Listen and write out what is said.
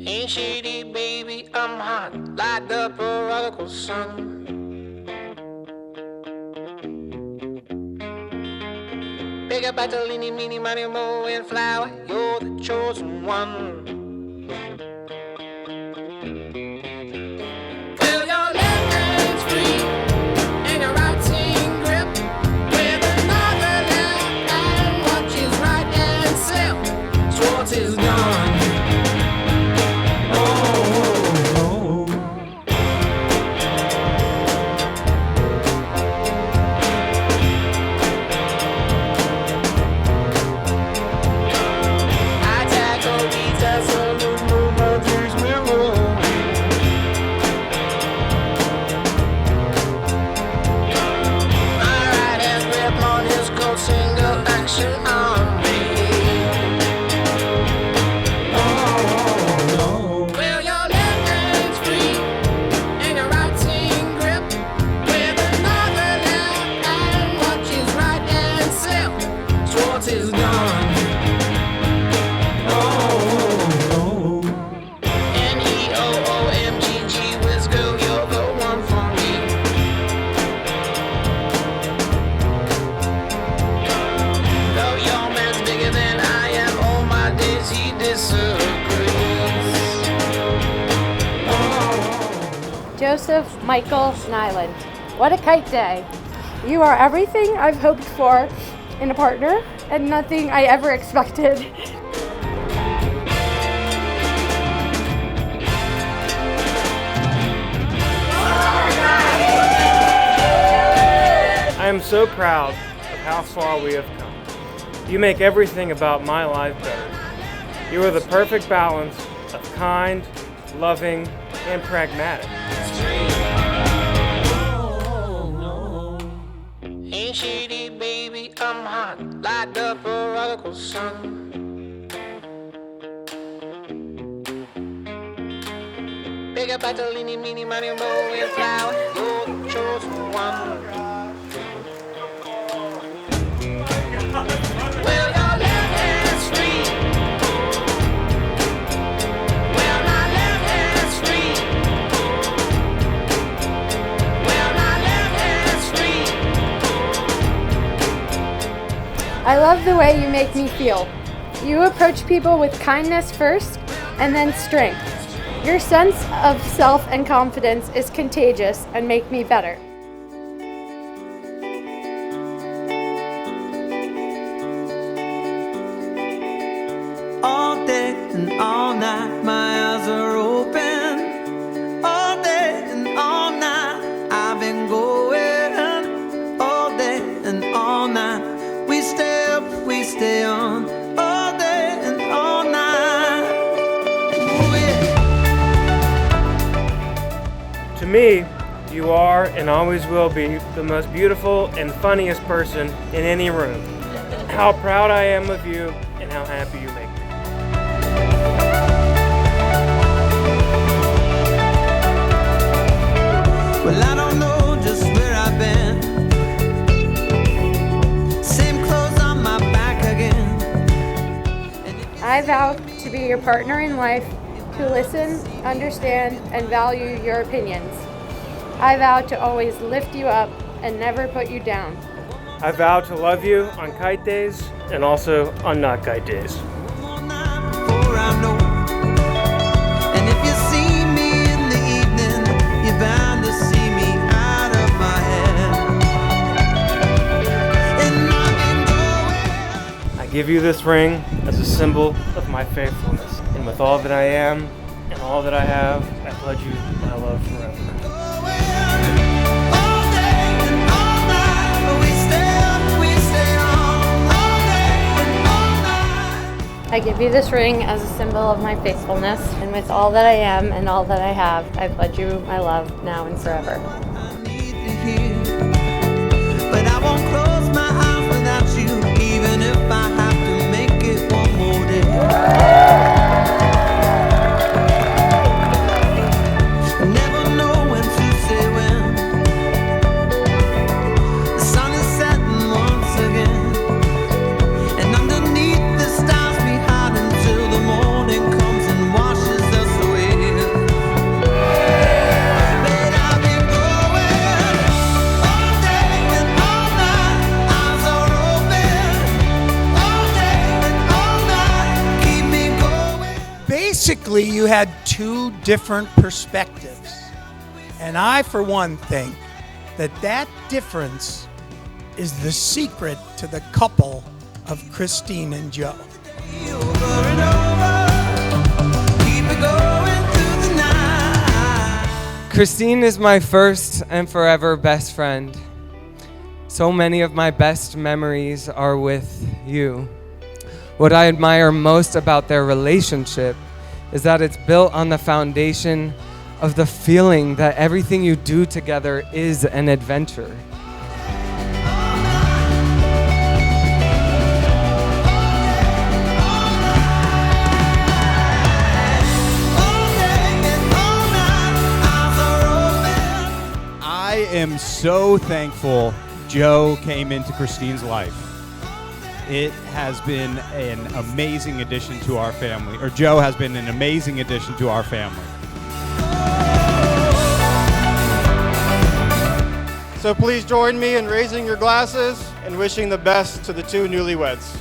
Ain't shady, baby, I'm hot like the prodigal son. Big up Bartolini, meeny, money, mo, and flower, you're the chosen one. Well, your left hand's free, and your right hand grip, with another left hand, watch his right hand slip, Swartz is gone. Single action on me. Oh, no. Well, your left hand's free and your right hand grip, with another left hand, watch his right hand slip, Swartz is gone. Oh, no. Neoomgg, Wiz girl, you're the one for me. He disagrees. Joseph Michael Nyland. What a kite day. You are everything I've hoped for in a partner and nothing I ever expected. I am so proud of how far we have come. You make everything about my life better. You are the perfect balance of kind, loving, and pragmatic. Ain't shady, baby, I'm hot like the prodigal son. Big up Bartolini, meeny, money, mo, and flower, you're the chosen one. Well, your left hand's free. Well, my left hand's free. Well, my left hand's free. I love the way you make me feel. You approach people with kindness first and then strength. Your sense of self and confidence is contagious and make me better. All day and all night, my eyes are open. All day and all night, I've been going. All day and all night, we stay up, we stay on. All day and all night. Ooh, yeah. To me, you are and always will be the most beautiful and funniest person in any room. How proud I am of you and how happy you make me. Well, I don't know just where I've been. Same clothes on my back again. I vow to be your partner in life, to listen, understand, and value your opinions. I vow to always lift you up and never put you down. I vow to love you on kite days and also on not kite days. Before I know. And if you see me in the evening, you're bound to see me out of my head. And I've been going. I give you this ring as a symbol of my faithfulness. And with all that I am and all that I have, I pledge you my love forever. I give you this ring as a symbol of my faithfulness, and with all that I am and all that I have, I pledge you my love now and forever. I need to hear, but I won't close my eyes without you, even if I have to make it one more day. I never know when to say when. The sun is setting once again, and underneath the stars we hide until the morning comes and washes us basically, you had two different perspectives. And I, for one, think that difference is the secret to the couple of Christine and Joe. Christine is my first and forever best friend. So many of my best memories are with you. What I admire most about their relationship is that it's built on the foundation of the feeling that everything you do together is an adventure. I am so thankful Joe came into Christine's life. It has been an amazing addition to our family, or Joe has been an amazing addition to our family. So please join me in raising your glasses and wishing the best to the two newlyweds.